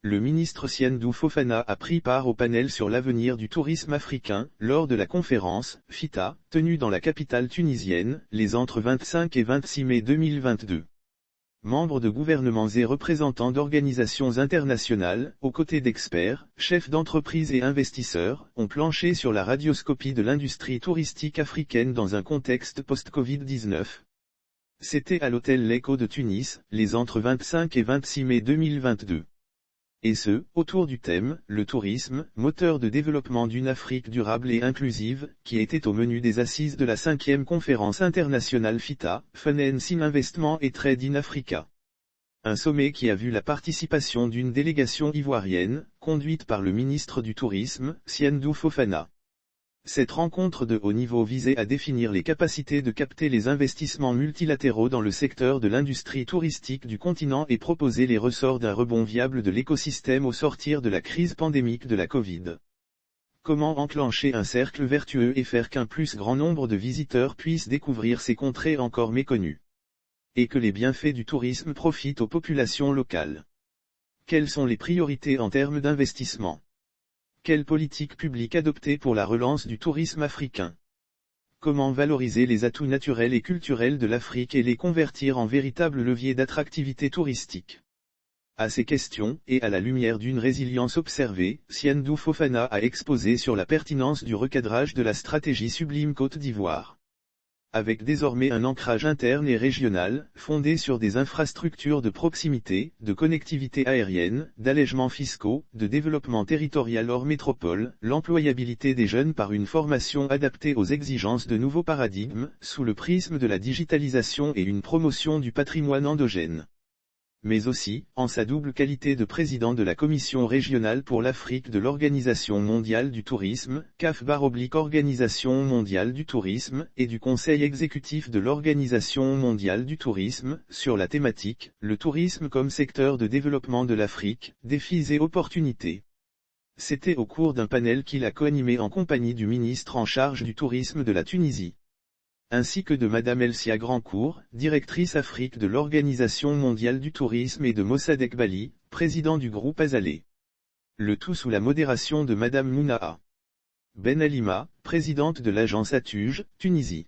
Le ministre Siandou Fofana a pris part au panel sur l'avenir du tourisme africain, lors de la conférence « FITA », tenue dans la capitale tunisienne, les entre 25 et 26 mai 2022. Membres de gouvernements et représentants d'organisations internationales, aux côtés d'experts, chefs d'entreprise et investisseurs, ont planché sur la radioscopie de l'industrie touristique africaine dans un contexte post-Covid-19. C'était à l'hôtel L'Echo de Tunis, les entre 25 et 26 mai 2022. Et ce, autour du thème, le tourisme, moteur de développement d'une Afrique durable et inclusive, qui était au menu des assises de la 5e conférence internationale FITA, Financing Investment et Trade in Africa. Un sommet qui a vu la participation d'une délégation ivoirienne, conduite par le ministre du Tourisme, Siandou Fofana. Cette rencontre de haut niveau visait à définir les capacités de capter les investissements multilatéraux dans le secteur de l'industrie touristique du continent et proposer les ressorts d'un rebond viable de l'écosystème au sortir de la crise pandémique de la Covid. Comment enclencher un cercle vertueux et faire qu'un plus grand nombre de visiteurs puissent découvrir ces contrées encore méconnues? Et que les bienfaits du tourisme profitent aux populations locales. Quelles sont les priorités en termes d'investissement? Quelle politique publique adopter pour la relance du tourisme africain? Comment valoriser les atouts naturels et culturels de l'Afrique et les convertir en véritables leviers d'attractivité touristique? À ces questions, et à la lumière d'une résilience observée, Siandou Fofana a exposé sur la pertinence du recadrage de la stratégie Sublime Côte d'Ivoire. Avec désormais un ancrage interne et régional, fondé sur des infrastructures de proximité, de connectivité aérienne, d'allègements fiscaux, de développement territorial hors métropole, l'employabilité des jeunes par une formation adaptée aux exigences de nouveaux paradigmes, sous le prisme de la digitalisation et une promotion du patrimoine endogène. Mais aussi, en sa double qualité de président de la Commission régionale pour l'Afrique de l'Organisation mondiale du tourisme, CAF/Organisation mondiale du tourisme, et du Conseil exécutif de l'Organisation mondiale du tourisme, sur la thématique, le tourisme comme secteur de développement de l'Afrique, défis et opportunités. C'était au cours d'un panel qu'il a co-animé en compagnie du ministre en charge du tourisme de la Tunisie, ainsi que de Madame Elsia Grandcourt, directrice Afrique de l'Organisation mondiale du tourisme et de Mossadegh Bali, président du groupe Azalée. Le tout sous la modération de Madame Mounaa Ben Alima, présidente de l'agence Atuj, Tunisie.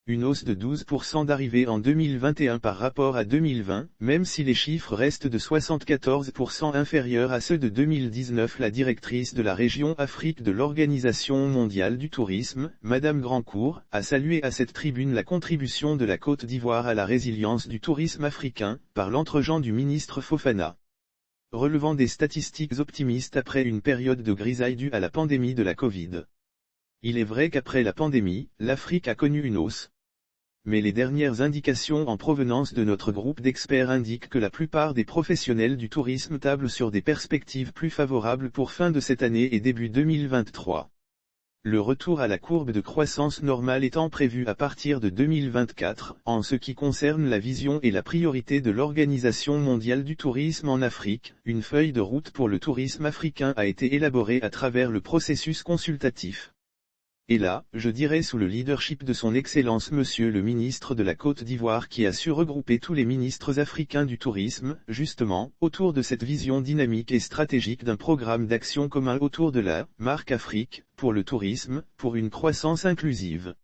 Une hausse de 12% d'arrivée en 2021 par rapport à 2020, même si les chiffres restent de 74% inférieurs à ceux de 2019. La directrice de la région Afrique de l'Organisation mondiale du tourisme, Madame Grandcourt, a salué à cette tribune la contribution de la Côte d'Ivoire à la résilience du tourisme africain, par l'entregent du ministre Fofana. Relevant des statistiques optimistes après une période de grisaille due à la pandémie de la Covid. Il est vrai qu'après la pandémie, l'Afrique a connu une hausse. Mais les dernières indications en provenance de notre groupe d'experts indiquent que la plupart des professionnels du tourisme tablent sur des perspectives plus favorables pour fin de cette année et début 2023. Le retour à la courbe de croissance normale étant prévu à partir de 2024, en ce qui concerne la vision et la priorité de l'Organisation mondiale du tourisme en Afrique, une feuille de route pour le tourisme africain a été élaborée à travers le processus consultatif. Et là, je dirais sous le leadership de son Excellence Monsieur le ministre de la Côte d'Ivoire qui a su regrouper tous les ministres africains du tourisme, justement, autour de cette vision dynamique et stratégique d'un programme d'action commun autour de la marque Afrique, pour le tourisme, pour une croissance inclusive.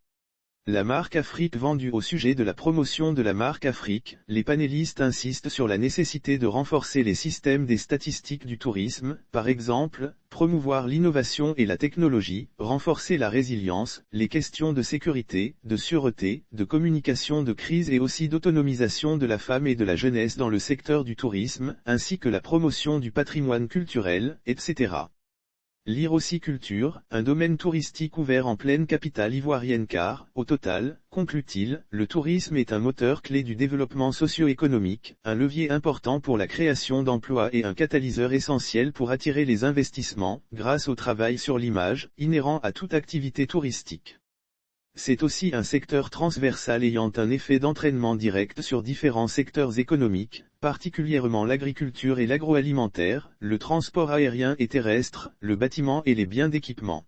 La marque Afrique vendue au sujet de la promotion de la marque Afrique, les panélistes insistent sur la nécessité de renforcer les systèmes des statistiques du tourisme, par exemple, promouvoir l'innovation et la technologie, renforcer la résilience, les questions de sécurité, de sûreté, de communication de crise et aussi d'autonomisation de la femme et de la jeunesse dans le secteur du tourisme, ainsi que la promotion du patrimoine culturel, etc. Lire aussi culture, un domaine touristique ouvert en pleine capitale ivoirienne car, au total, conclut-il, le tourisme est un moteur clé du développement socio-économique, un levier important pour la création d'emplois et un catalyseur essentiel pour attirer les investissements, grâce au travail sur l'image, inhérent à toute activité touristique. C'est aussi un secteur transversal ayant un effet d'entraînement direct sur différents secteurs économiques, particulièrement l'agriculture et l'agroalimentaire, le transport aérien et terrestre, le bâtiment et les biens d'équipement.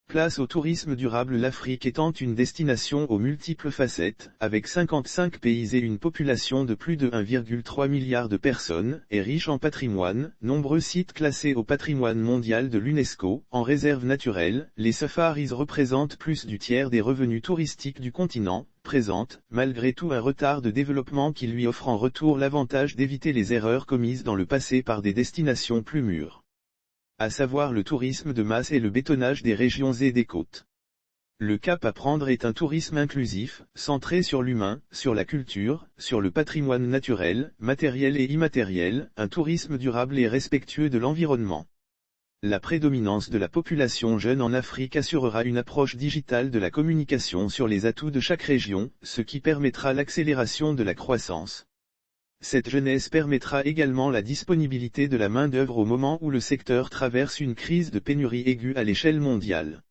Place au tourisme durable. L'Afrique étant une destination aux multiples facettes, avec 55 pays et une population de plus de 1,3 milliard de personnes, est riche en patrimoine, nombreux sites classés au patrimoine mondial de l'UNESCO, en réserve naturelle, les safaris représentent plus du tiers des revenus touristiques du continent, présentent, malgré tout un retard de développement qui lui offre en retour l'avantage d'éviter les erreurs commises dans le passé par des destinations plus mûres, à savoir le tourisme de masse et le bétonnage des régions et des côtes. Le cap à prendre est un tourisme inclusif, centré sur l'humain, sur la culture, sur le patrimoine naturel, matériel et immatériel, un tourisme durable et respectueux de l'environnement. La prédominance de la population jeune en Afrique assurera une approche digitale de la communication sur les atouts de chaque région, ce qui permettra l'accélération de la croissance. Cette jeunesse permettra également la disponibilité de la main-d'œuvre au moment où le secteur traverse une crise de pénurie aiguë à l'échelle mondiale.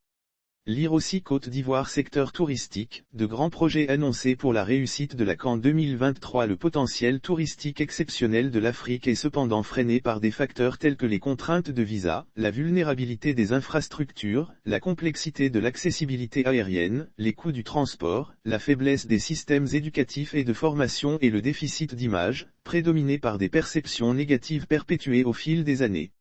Lire aussi Côte d'Ivoire secteur touristique, de grands projets annoncés pour la réussite de la CAN 2023. Le potentiel touristique exceptionnel de l'Afrique est cependant freiné par des facteurs tels que les contraintes de visa, la vulnérabilité des infrastructures, la complexité de l'accessibilité aérienne, les coûts du transport, la faiblesse des systèmes éducatifs et de formation et le déficit d'image, prédominé par des perceptions négatives perpétuées au fil des années.